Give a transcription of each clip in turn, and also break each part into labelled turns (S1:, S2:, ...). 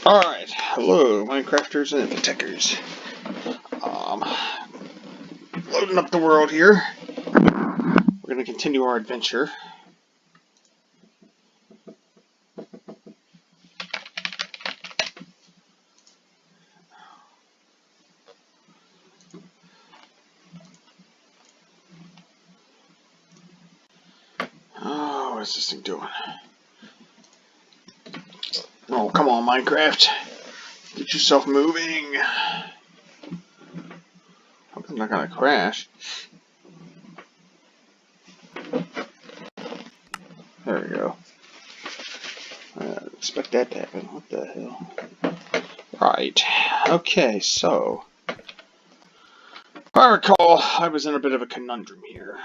S1: Alright, hello Minecrafters and Infitechers. Loading up the world here. We're going to continue our adventure. Oh, what's this thing doing? Oh, come on Minecraft. Get yourself moving. Hope I'm not going to crash. There we go. Expect that to happen. What the hell? Right. Okay, so if I recall, I was in a bit of a conundrum here.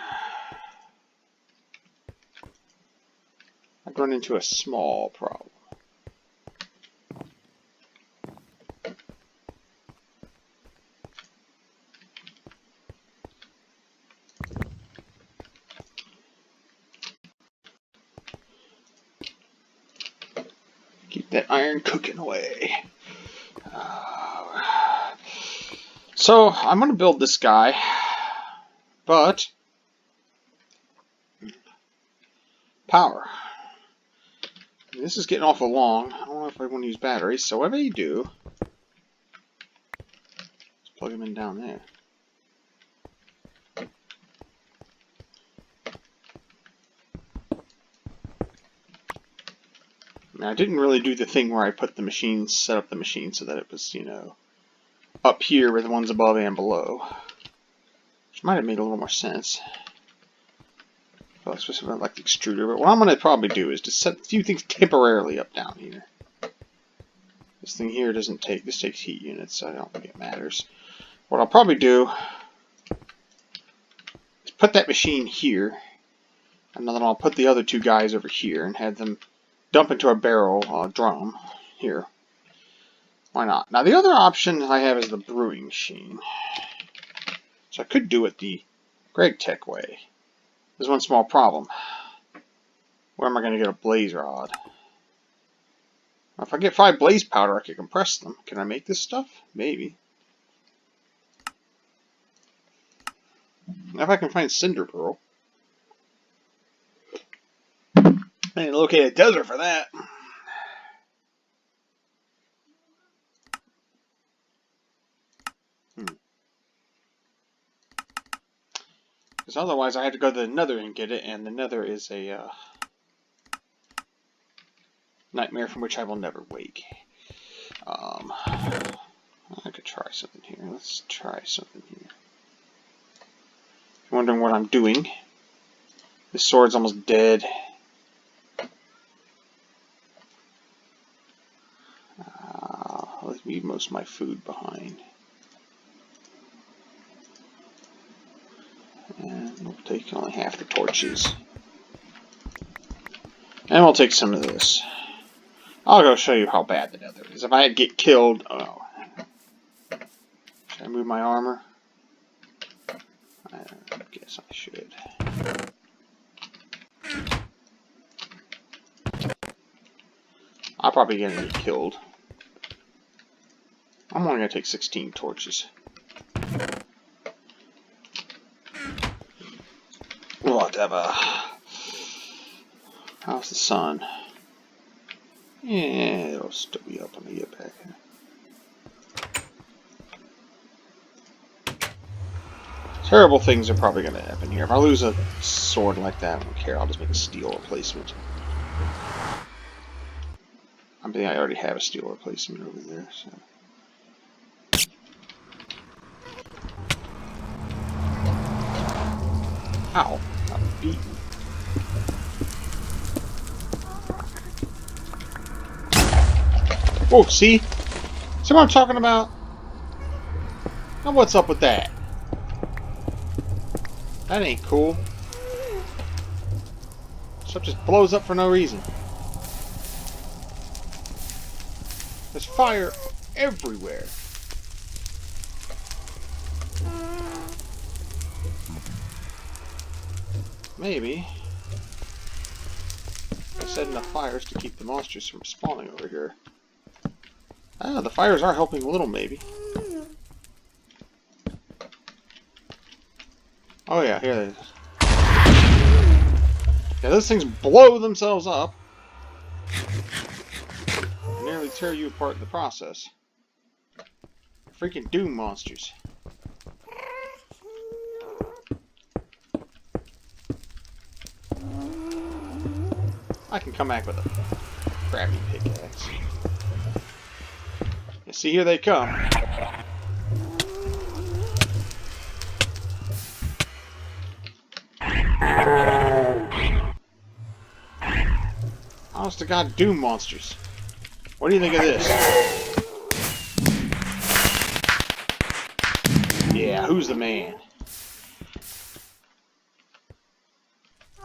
S1: I've run into a small problem. Keep that iron cooking away. So, I'm going to build this guy, but power. This is getting awful long. I don't know if I want to use batteries, so what I may do is plug them in down there. Now, I didn't really do the thing where I put the machines, set up the machine so that it was, you know, up here with the ones above and below. Which might have made a little more sense. Especially like the extruder. But what I'm going to probably do is just set a few things temporarily up down here. This thing here doesn't take, this takes heat units, so I don't think it matters. What I'll probably do is put that machine here, and then I'll put the other two guys over here and have them dump into a barrel drum here. Why not? Now the other option I have is the brewing machine. So I could do it the GregTech way. There's one small problem. Where am I going to get a blaze rod? If I get 5 blaze powder, I can compress them. Can I make this stuff? Maybe. Now if I can find cinder pearl. I need to locate a desert for that. Because otherwise I have to go to the Nether and get it, and the Nether is a nightmare from which I will never wake. I could try something here. Let's try something here. If you're wondering what I'm doing, this sword's almost dead. Let's leave most of my food behind. And we'll take only half the torches. And we'll take some of this. I'll go show you how bad the Nether is. If I get killed, oh. Should I move my armor? I guess I should. I'll probably get killed. I'm only going to take 16 torches. Whatever. How's the sun? Yeah, it'll still be up when I get back here. Terrible things are probably going to happen here. If I lose a sword like that, I don't care. I'll just make a steel replacement. I think I already have a steel replacement over there, so. Ow. I'm beaten. Oh, see? See what I'm talking about? Now what's up with that? That ain't cool. Stuff just blows up for no reason. There's fire everywhere. Maybe I set enough fires to keep the monsters from spawning over here. Ah, the fires are helping a little, maybe. Oh yeah, here it is. Yeah, those things blow themselves up. And nearly tear you apart in the process. Freaking doom monsters. I can come back with a crappy pickaxe. You see, here they come. Honest to God, doom monsters. What do you think of this? Yeah, who's the man?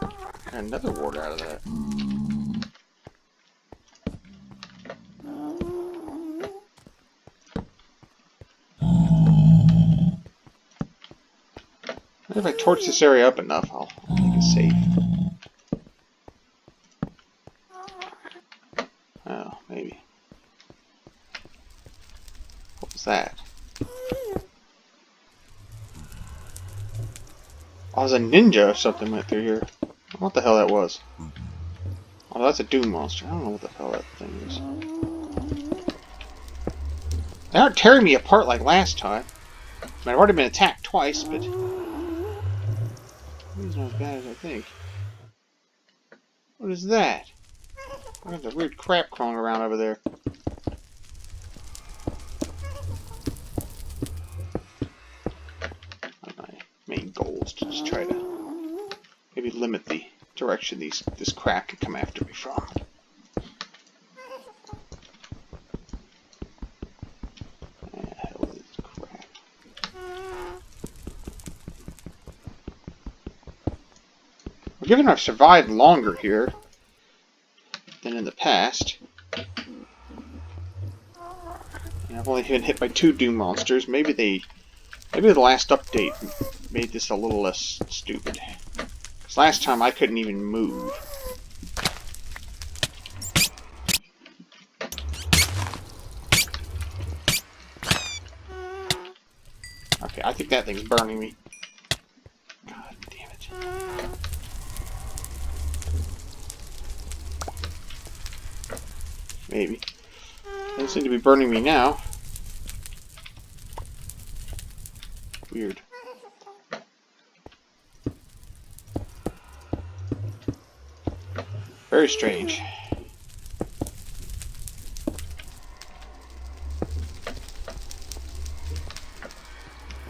S1: Got another ward out of that. Maybe if I torch this area up enough, I'll make it safe. Oh, maybe. What was that? Oh, it was a ninja or something went through here. What the hell that was? Oh, that's a doom monster. I don't know what the hell that thing is. They aren't tearing me apart like last time. I mean, I've already been attacked twice, but it's not as bad as I think. What is that? What is the weird crap crawling around over there? My main goal is to just try to maybe limit the direction this crap can come after me from. Given I've survived longer here than in the past, and I've only been hit by 2 doom monsters, maybe the last update made this a little less stupid. Because last time I couldn't even move. Okay, I think that thing's burning me. God damn it. Maybe. Doesn't seem to be burning me now. Weird. Very strange.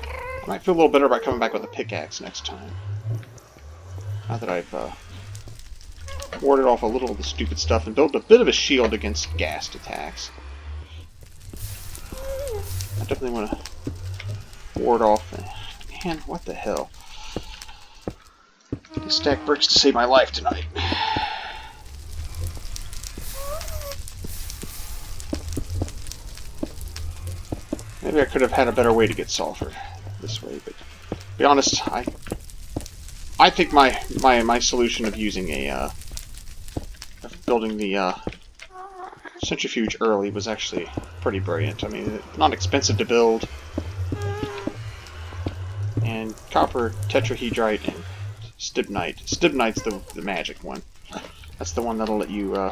S1: I might feel a little better about coming back with a pickaxe next time. Now that I've warded off a little of the stupid stuff and built a bit of a shield against ghast attacks. I definitely want to ward off. Man, what the hell? I stack bricks to save my life tonight. Maybe I could have had a better way to get sulfur this way, but to be honest, I think my solution of using building the centrifuge early was actually pretty brilliant. I mean, it's not expensive to build, and copper tetrahedrite and stibnite. Stibnite's the magic one. That's the one that'll let you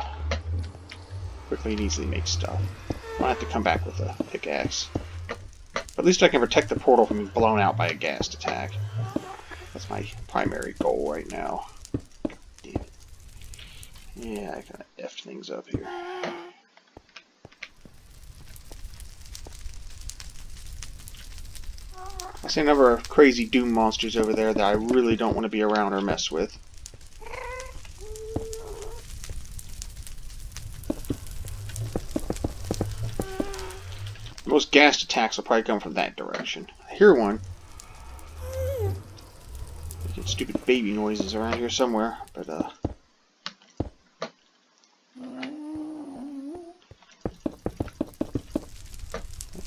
S1: quickly and easily make stuff. I'll have to come back with a pickaxe. But at least I can protect the portal from being blown out by a ghast attack. That's my primary goal right now. Damn it. Yeah, I kind of effed things up here. I see a number of crazy doom monsters over there that I really don't want to be around or mess with. Most ghast attacks will probably come from that direction. I hear one. Making stupid baby noises around here somewhere, but like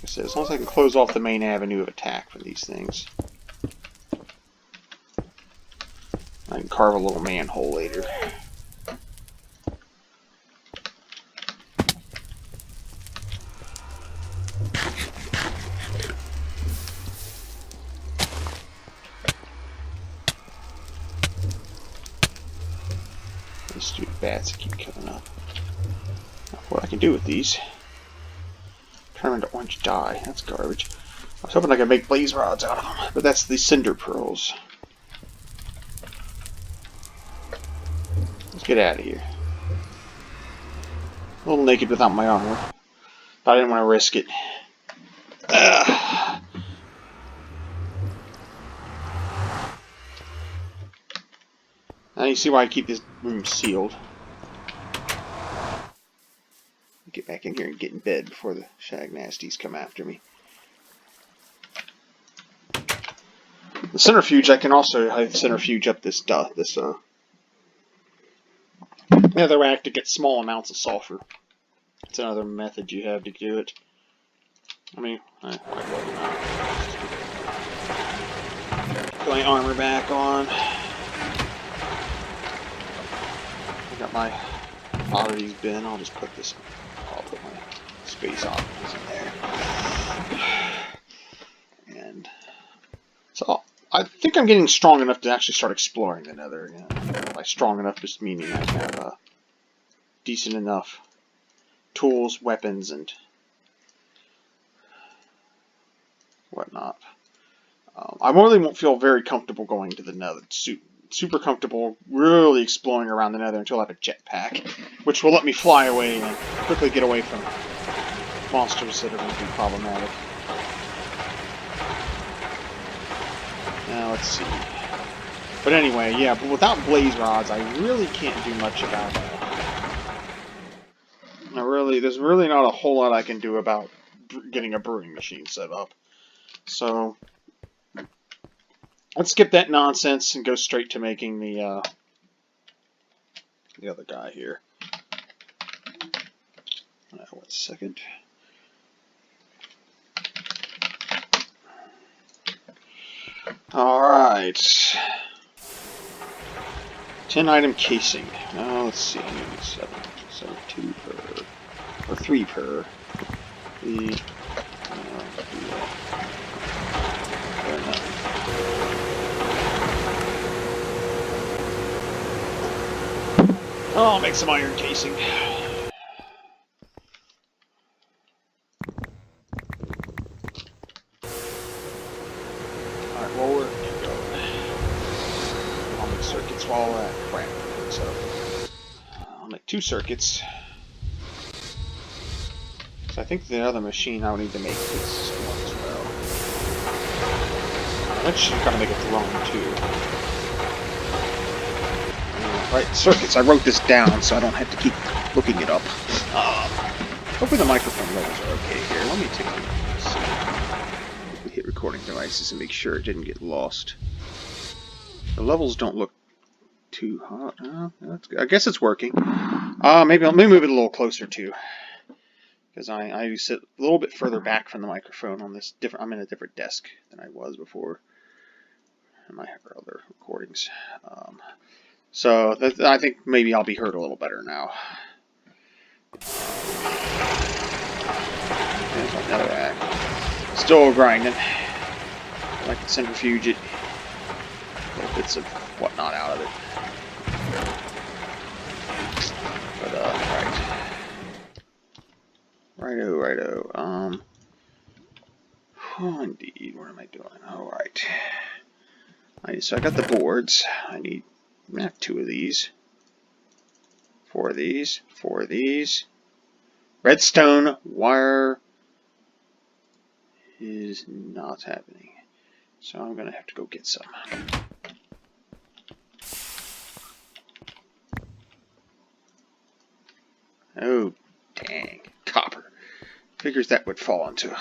S1: I said, as long as I can close off the main avenue of attack for these things, I can carve a little manhole later. These stupid bats that keep coming up. What I can do with these. Turn them into orange dye. That's garbage. I was hoping I could make blaze rods out of them, but that's the cinder pearls. Let's get out of here. A little naked without my armor. But I didn't want to risk it. Now you see why I keep this room sealed. Get back in here and get in bed before the shag nasties come after me. The centrifuge, I can also centrifuge up this netherrack to get small amounts of sulfur. It's another method you have to do it. I mean, put my armor back on. I got my oddities bin. I'll just put this. I'll put my space oddities in there. And so I think I'm getting strong enough to actually start exploring the Nether again. By strong enough, just meaning I have decent enough tools, weapons, and whatnot. I really won't feel very comfortable going to the Nether. Super comfortable really exploring around the Nether until I have a jetpack, which will let me fly away and quickly get away from monsters that are going to be problematic. Now let's see. But anyway, yeah, but without blaze rods, I really can't do much about that. There's really not a whole lot I can do about getting a brewing machine set up. So let's skip that nonsense and go straight to making the other guy here. 1 second. Alright. 10 item casing. Now let's see. I need 7. So 2 per. Or 3 per. I'll make some iron casing. Alright, well, we're going. I'll make circuits while crap. So, I'll make 2 circuits. So I think the other machine I would need to make this one as well. I'm actually going to make a drone too. Right, circuits. I wrote this down so I don't have to keep looking it up. Hopefully the microphone levels are okay here. Let me take a look. Hit recording devices and make sure it didn't get lost. The levels don't look too hot. I guess it's working. Maybe let me move it a little closer too, because I sit a little bit further back from the microphone on this different. I'm in a different desk than I was before in my other recordings. So I think maybe I'll be heard a little better now. There's another rack. Still grinding. I like to centrifuge it. Little bits of whatnot out of it. But right. Righto. Oh, indeed. What am I doing? All right. So I got the boards. I need. I have 2 of these. 4 of these. 4 of these. Redstone wire is not happening. So I'm going to have to go get some. Oh, dang. Copper. Figures that would fall into a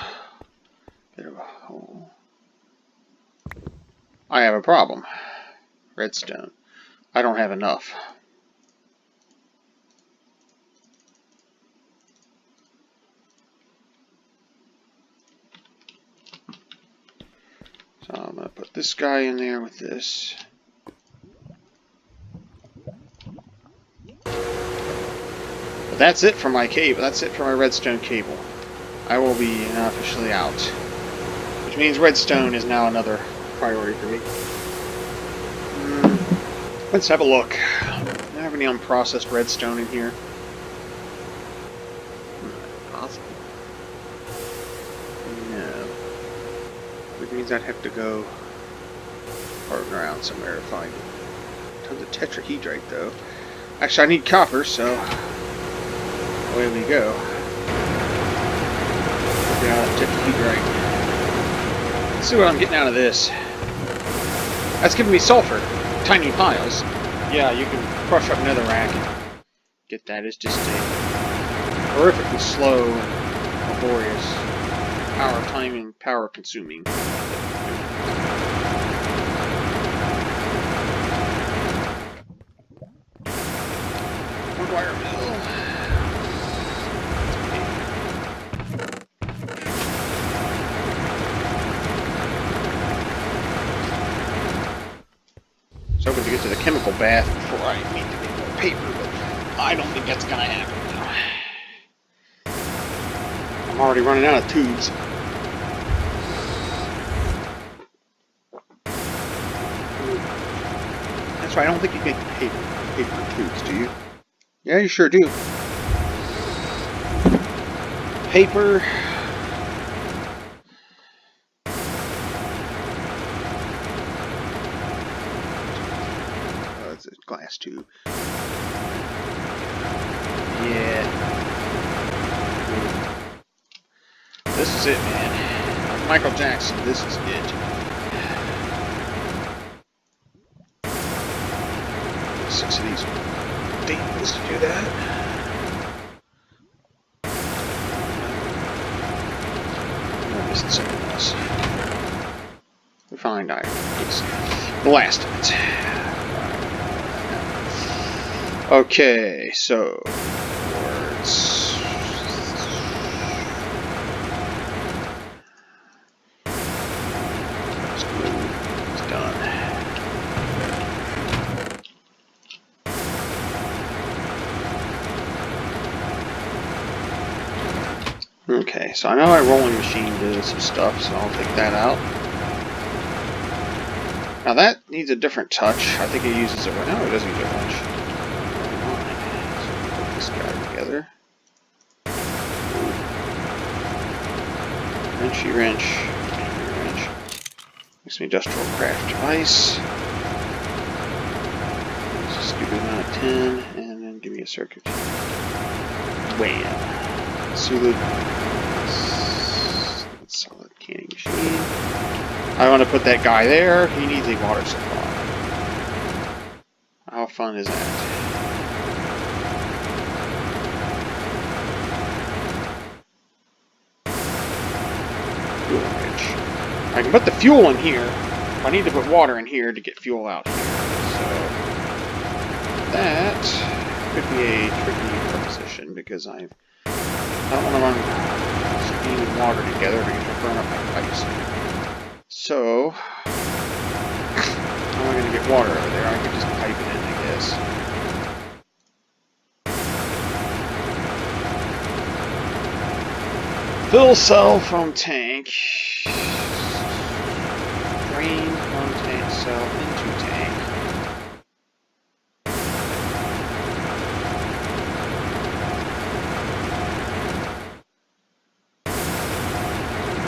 S1: bit of a hole. I have a problem. Redstone. I don't have enough. So I'm going to put this guy in there with this. But that's it for my cable. That's it for my redstone cable. I will be officially out. Which means redstone is now another priority for me. Let's have a look. any unprocessed redstone in here?
S2: Possible.
S1: No. Which means I'd have to go farting around somewhere to find it. Tons of tetrahedrite, though. Actually, I need copper, so away we go. Yeah, tetrahedrite. Let's see what I'm getting out of this. That's giving me sulfur. Tiny piles. Yeah, you can crush up netherrack and get that. It's just a horrifically slow and laborious, power consuming. One wire mill. I was hoping to get to the chemical bath before I need to get more paper, but I don't think that's gonna happen now. I'm already running out of tubes. That's right, I don't think you get paper tubes, do you? Yeah, you sure do. Paper. Oh, it's a glass tube. Yeah. This is it, man. Like Michael Jackson, this is it. 6 of these things to do that. I'm missing something else. Refined iron. Yes. The last of it. Okay, so words. It's done. Okay, so I know my rolling machine did some stuff, so I'll take that out. Now that needs a different touch. I think it uses a wrench. No, it doesn't use a wrench. Never mind. So put this guy together. Wrenchy wrench. Makes me industrial craft device. Use a stupid amount of tin, and then give me a circuit. Wham! Solid canning machine. I want to put that guy there. He needs a water supply. How fun is that? Fuel rich. I can put the fuel in here. I need to put water in here to get fuel out here. So that could be a tricky proposition because I don't want to run steam and water together because I'll burn up my pipes. So, how am I going to get water over there? I could just pipe it in, I guess. Fill cell from tank. Drain from tank cell into tank.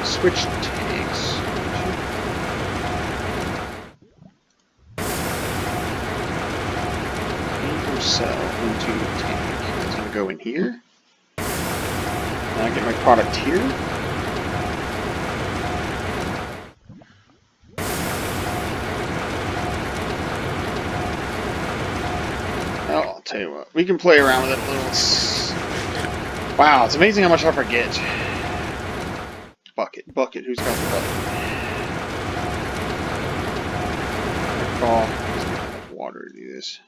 S1: Switch tanks. From cell into tank. It's going to go in here. And I get my product here. Well, I'll tell you what. We can play around with it a little. Wow, it's amazing how much I forget. Bucket. Who's got the bucket? Call. Just get enough water to do this.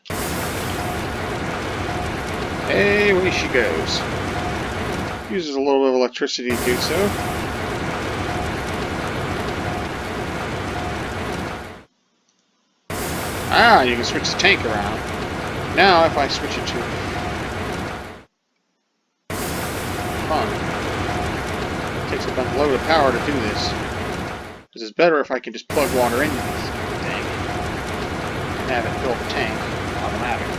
S1: Hey, away she goes. Uses a little bit of electricity to do so. Ah, you can switch the tank around. Now, if I switch it to fun. Takes up a load of power to do this. Because it's better if I can just plug water into this tank and have it fill the tank automatically.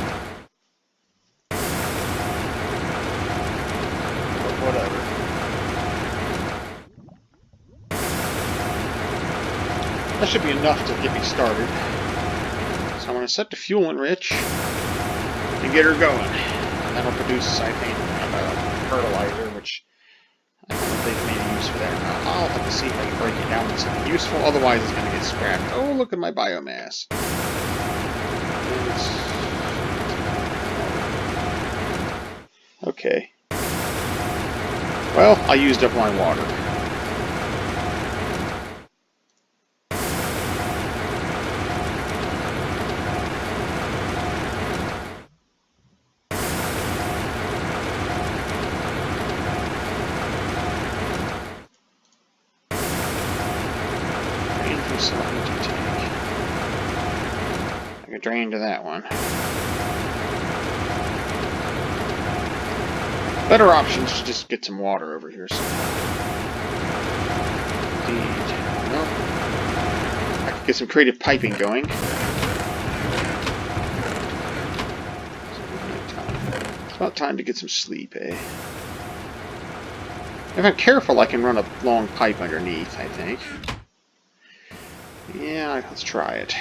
S1: That should be enough to get me started. So I'm going to set the fuel enrich and get her going. That'll produce, I think, fertilizer, which I don't know if they've made use for that or not. I'll have to see if I can break it down into something useful. Otherwise, it's going to get scrapped. Oh, look at my biomass. Okay. Well, I used up my water. I could drain to that one. Better option is to just get some water over here somehow. Indeed. Well, I could get some creative piping going. It's about time to get some sleep, eh? If I'm careful, I can run a long pipe underneath, I think. Yeah, let's try it.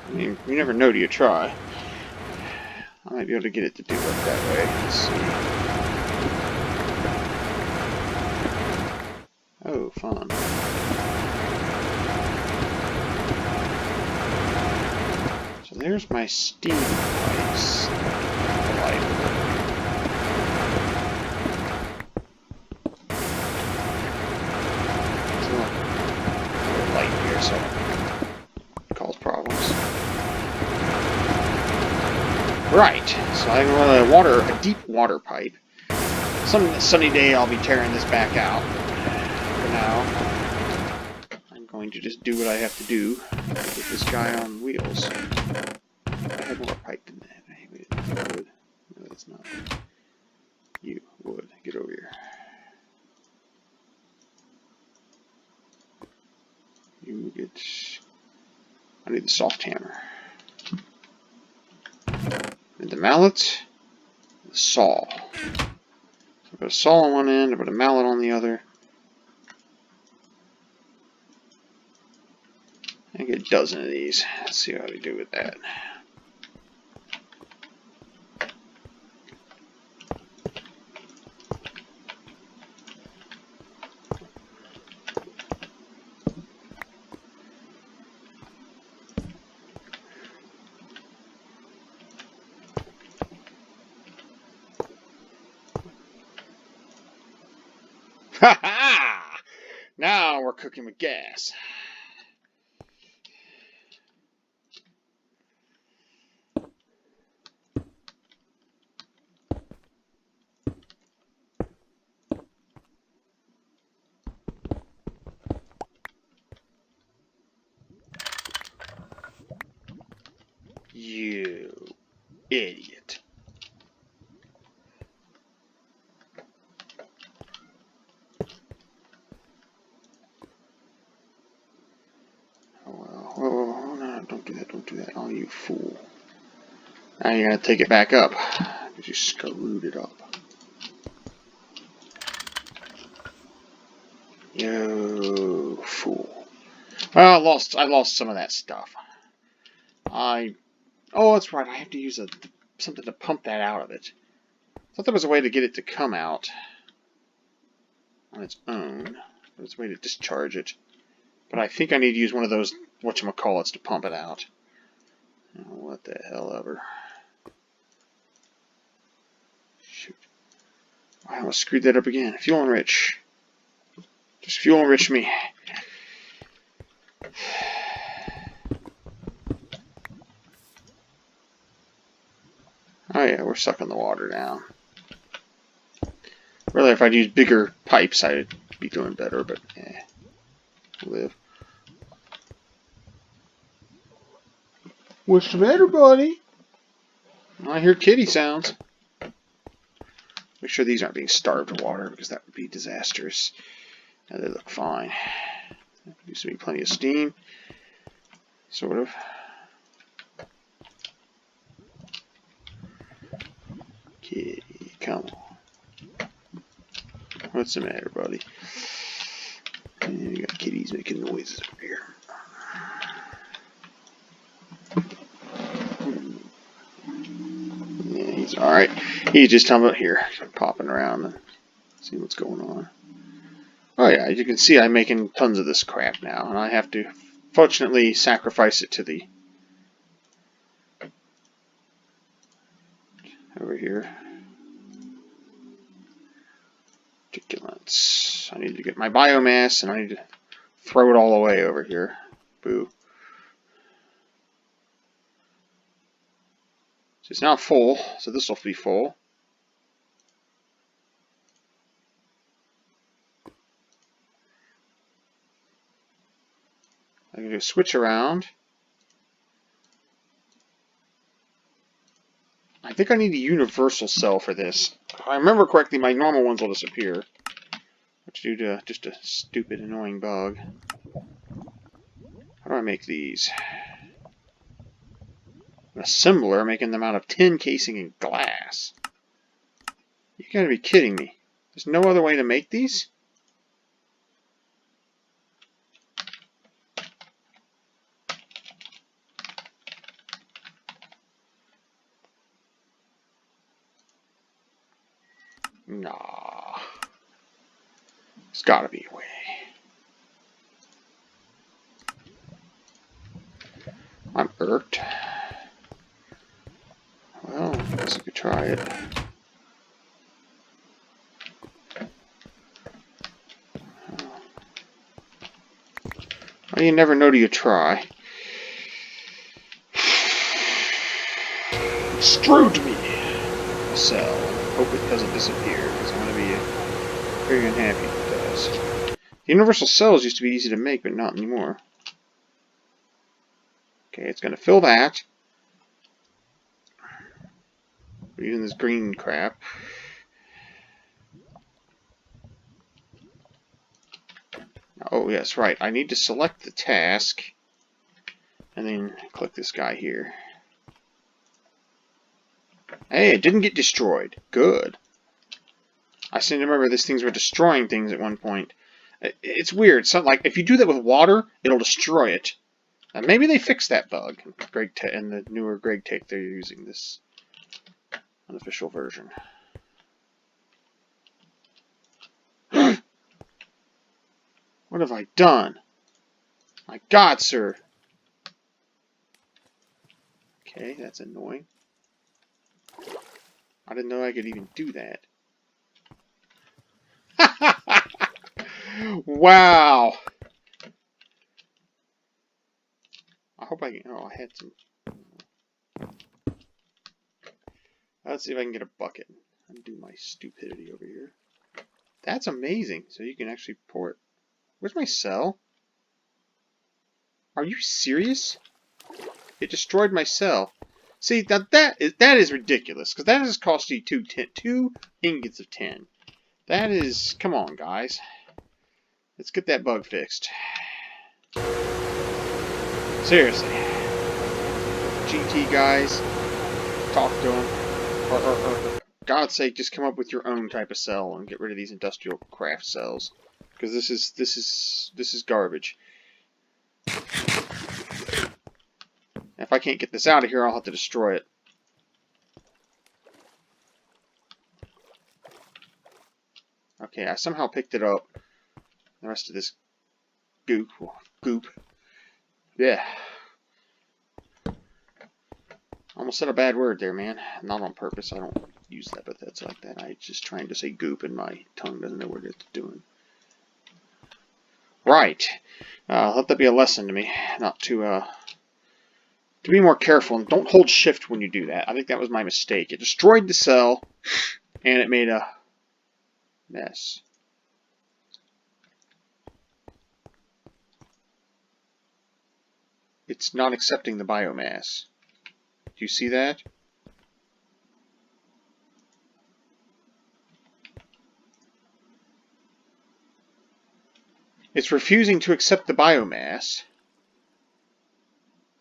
S1: I mean, you never know till you try. I might be able to get it to do work that way. Let's see. Oh, fun. So there's my steam pipes. So cause problems. Right, so I can run a deep water pipe. Some sunny day I'll be tearing this back out. For now, I'm going to just do what I have to do to get this guy on wheels. I had more pipe than that. Wait, wood. No, that's not. You, wood, get over here. You get. I need the soft hammer. And the mallet, the saw. So I put a saw on one end, I put a mallet on the other. I get a dozen of these. Let's see how we do with that. Ha ha! Now we're cooking with gas. You idiot. Oh, no, don't do that, don't do that. Oh, you fool. Now you're going to take it back up, because you screwed it up. You fool. Well, I lost some of that stuff. Oh, that's right, I have to use something to pump that out of it. I thought there was a way to get it to come out on its own. There's a way to discharge it. But I think I need to use one of those whatchamacallits to pump it out. Oh, what the hell ever. Shoot. I almost screwed that up again. Fuel enrich. Just fuel enrich me. Oh yeah, we're sucking the water down. Really, if I'd used bigger pipes, I'd be doing better, but yeah. Live. What's the matter, buddy? I hear kitty sounds. Make sure these aren't being starved of water, because that would be disastrous. Now they look fine. Used to be plenty of steam. Sort of. Kitty, come on. What's the matter, buddy? You got kitties making noises over here. It's alright. He's just talking about here, popping around and see what's going on. Oh yeah, as you can see, I'm making tons of this crap now, and I have to, fortunately, sacrifice it to the... over here. Particulants. I need to get my biomass, and I need to throw it all away over here. Boo. So it's now full, so this will be full. I'm going to switch around. I think I need a universal cell for this. If I remember correctly, my normal ones will disappear. Which due to just a stupid, annoying bug. How do I make these? An assembler making them out of tin casing and glass. You gotta be kidding me. There's no other way to make these? Nah. There's gotta be a way. I'm irked. Well, I guess I could try it. Well, you never know till you try. Extrude me! A cell. Hope it doesn't disappear, because I'm going to be very unhappy if it does. The universal cells used to be easy to make, but not anymore. Okay, it's going to fill that. We're using this green crap. Oh, yes, right. I need to select the task, and then click this guy here. Hey, it didn't get destroyed. Good. I seem to remember these things were destroying things at one point. It's weird. So, like, if you do that with water, it'll destroy it. And maybe they fixed that bug. In the newer Greg Take, they're using this unofficial version. What have I done? My God, sir. Okay, that's annoying. I didn't know I could even do that. Wow. I hope I can... Oh, I had some... Let's see if I can get a bucket. Undo my stupidity over here. That's amazing. So you can actually pour it. Where's my cell? Are you serious? It destroyed my cell. See, that is ridiculous, because that has cost you two ingots of tin. That is... Come on, guys. Let's get that bug fixed. Seriously. GT guys, talk to them. Or for God's sake, just come up with your own type of cell and get rid of these industrial craft cells. Because this is garbage. If I can't get this out of here, I'll have to destroy it. Okay, I somehow picked it up. The rest of this goop. Yeah. Almost said a bad word there, man. Not on purpose. I don't use epithets like that. I'm just trying to say goop and my tongue doesn't know what it's doing. Right. Let that be a lesson to me. Not to be more careful. And don't hold shift when you do that. I think that was my mistake. It destroyed the cell, and it made a mess. It's not accepting the biomass. Do you see that? It's refusing to accept the biomass.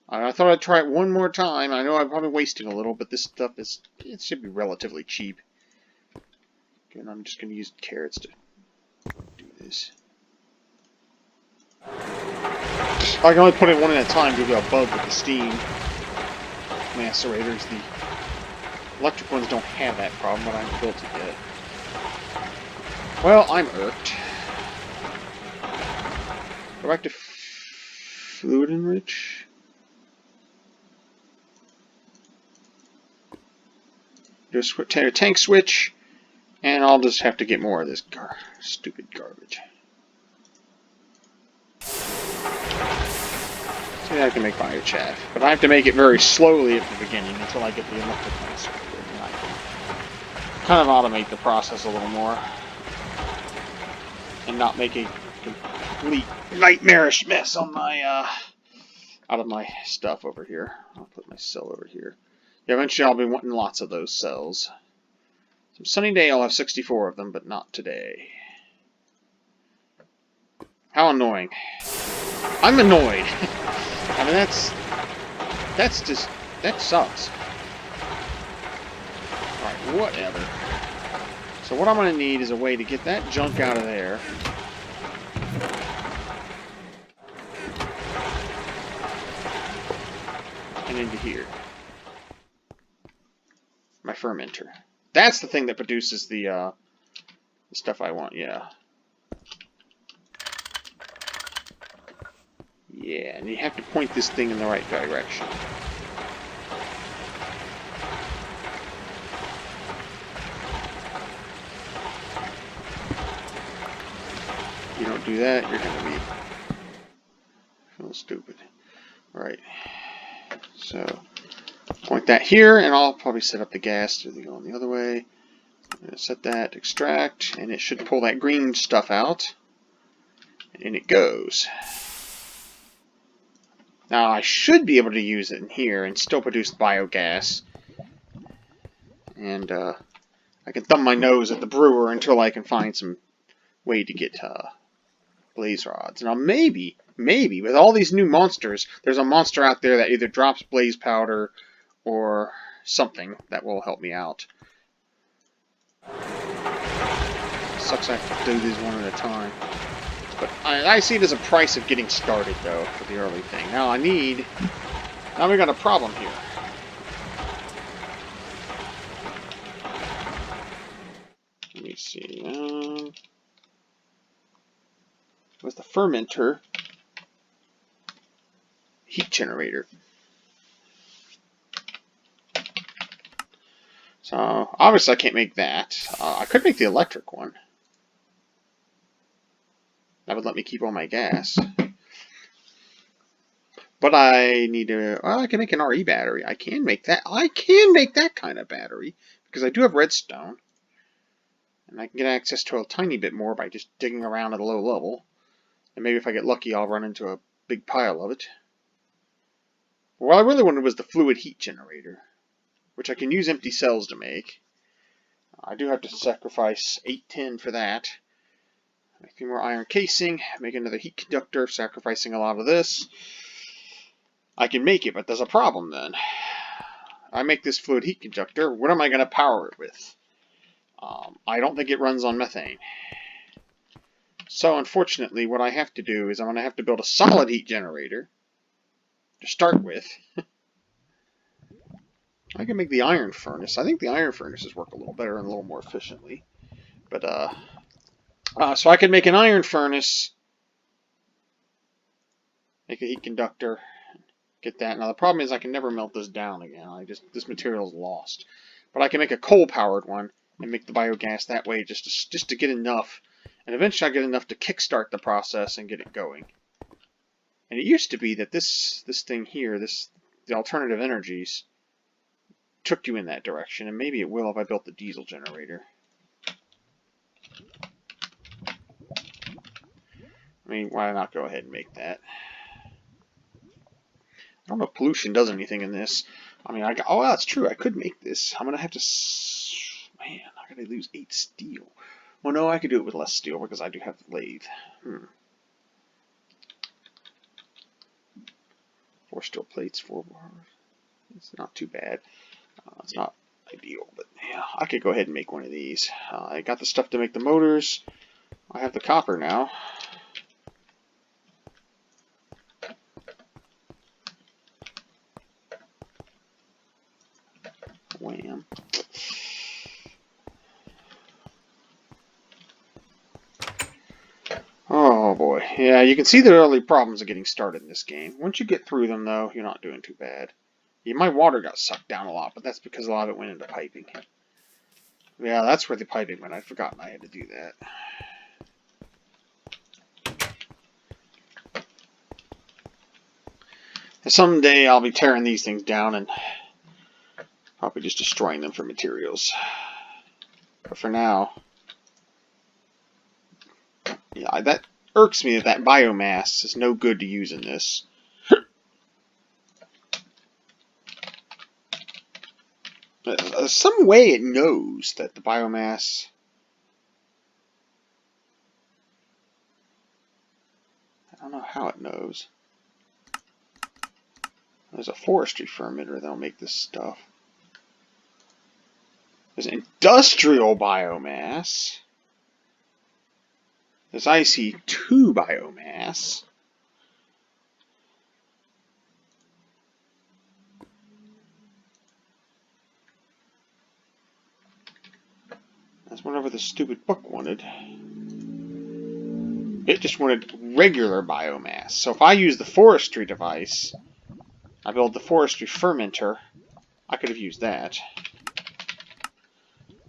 S1: I thought I'd try it one more time. I know I'm probably wasting a little, but this stuff it should be relatively cheap. Again, I'm just going to use carrots to do this. I can only put it one at a time due to a bug with the steam macerators. Electric ones don't have that problem, but I haven't built it yet. Well, I'm irked. Go back to fluid enrich. Just a tank switch, and I'll just have to get more of this stupid garbage. See, I can make biochaff, but I have to make it very slowly at the beginning until I get the electric master. And I can kind of automate the process a little more and not make a complete nightmarish mess on my out of my stuff over here. I'll put my cell over here. Yeah, eventually I'll be wanting lots of those cells. Some sunny day I'll have 64 of them, but not today. How annoying. I'm annoyed. I mean, that's just, that sucks. Alright, whatever. So what I'm going to need is a way to get that junk out of there. And into here. My fermenter. That's the thing that produces the stuff I want, yeah. Yeah, and you have to point this thing in the right direction. You don't do that, you're going to be a little stupid. Alright. So, point that here, and I'll probably set up the gas to go the other way. I'm going to set that, extract, and it should pull that green stuff out. And it goes. Now, I should be able to use it in here and still produce biogas. And I can thumb my nose at the brewer until I can find some way to get blaze rods. Now, maybe, with all these new monsters, there's a monster out there that either drops blaze powder or something that will help me out. Sucks I have to do these one at a time. But I see it as a price of getting started, though, for the early thing. Now now we got a problem here. Let me see. What's the fermenter? Heat generator. So, obviously I can't make that. I could make the electric one. That would let me keep all my gas. But I need to... Well, I can make an RE battery. I can make that. I can make that kind of battery. Because I do have redstone. And I can get access to a tiny bit more by just digging around at a low level. And maybe if I get lucky, I'll run into a big pile of it. What I really wanted was the fluid heat generator, which I can use empty cells to make. I do have to sacrifice 8 tin for that. Make a few more iron casing, make another heat conductor, sacrificing a lot of this. I can make it, but there's a problem then. I make this fluid heat conductor, what am I going to power it with? I don't think it runs on methane. So unfortunately, what I have to do is I'm going to have to build a solid heat generator to start with. I can make the iron furnace. I think the iron furnaces work a little better and a little more efficiently. But, so I can make an iron furnace, make a heat conductor, get that. Now the problem is I can never melt this down again. This material is lost. But I can make a coal-powered one and make the biogas that way just to get enough. And eventually I'll get enough to kickstart the process and get it going. And it used to be that this thing here, the alternative energies, took you in that direction, and maybe it will if I built the diesel generator. I mean, why not go ahead and make that? I don't know if pollution does anything in this. I mean, oh, that's true. I could make this. I'm gonna have to. Man, I'm gonna lose 8 steel. Well, no, I could do it with less steel because I do have the lathe. 4 steel plates, 4 bars. It's not too bad. It's not ideal, but yeah, I could go ahead and make one of these. I got the stuff to make the motors. I have the copper now. Wham. boy. Yeah, you can see the early problems of getting started in this game. Once you get through them, though, you're not doing too bad. Yeah, my water got sucked down a lot, but that's because a lot of it went into piping. Yeah, that's where the piping went. I'd forgotten I had to do that. And someday I'll be tearing these things down and probably just destroying them for materials. But for now, yeah, that irks me that biomass is no good to use in this. Some way it knows that the biomass... I don't know how it knows. There's a forestry fermenter that'll make this stuff. There's industrial biomass. There's IC2 biomass. That's whatever the stupid book wanted. It just wanted regular biomass. So if I use the forestry device, I build the forestry fermenter, I could have used that.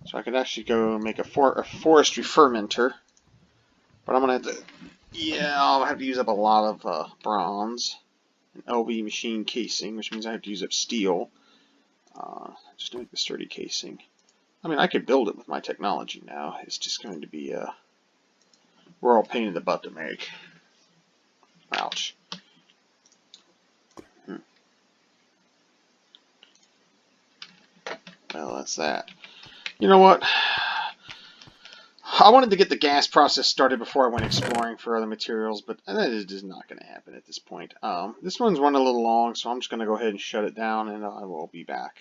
S1: So I could actually go make a forestry fermenter. But I'm going to have to... Yeah, I'll have to use up a lot of bronze. An LB machine casing, which means I have to use up steel. Just to make the sturdy casing. I mean, I could build it with my technology now. It's just going to be a royal pain in the butt to make. Ouch. Well, that's that. You know what? I wanted to get the gas process started before I went exploring for other materials, but that is just not going to happen at this point. This one's running a little long, so I'm just going to go ahead and shut it down, and I will be back.